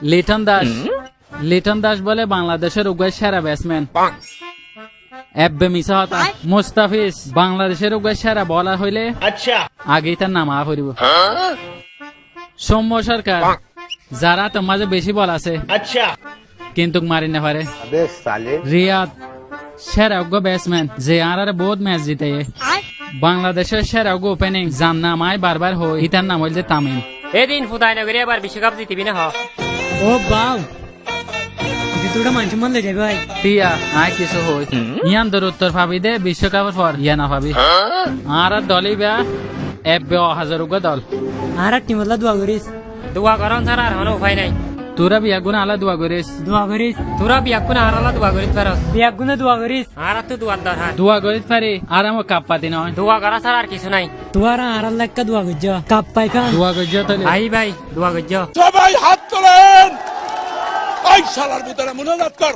লিটন দাস বলে বাংলাদেশের উগায় সেরা ব্যাটসম্যান। এব্বে মিছা হতা। মুস্তাফিজ বাংলাদেশের উগায় সেরা বলার হইলে আগেই তার নাম পড়িব। সৌম্য সরকার যারা তোর মাঝে বেশি বল আছে কিন্তু মারি না পারে। রিয়াদ সেরা উগ্র ব্যাটসম্যান যে আর বহুত ম্যাচ জিতে। বাংলাদেশের সেরা উগ্র ওপেনিং যার নাম আয় বারবার হই ইতার নাম হইল যে তামিম। এদিন ফুটাই নগরে এবার বিশ্বকাপ জিতিবি না হ। ও বাউ তোরা মানুষ মন যাবে ভাই। টিয়া আয় কিছু হই ইয়ান দর উত্তর পাবি দে বিশ্বকাপের পর ইয়া না পাবি। আর দলই বা এব্বে 1000 উগ্র দল। আর টিমলা দোয়া করিস। দোয়া করন ছাড়া আর কোনো উপায় নাই। তোরা বিয়া গুণ আলা দোয়া করিস। দোয়া করিস। তোরা বিয়া কোন আরালা দোয়া করিত পারস। বিয়া গুনে দোয়া করিস। আর তো দোয়ার দরকার। দোয়া করিত পারি আর আমার কাপ পাতি নয়। দোয়া করা ছাড়া আর কিছু নাই। তোরা আর লাক্কা দোয়া করছ কাপ পাই খান। দোয়া করছ তাহলে ভাই ভাই দোয়া করছ। সবাই হাত তোলেন। এই শালার ভিতরে মুনাজাত কর।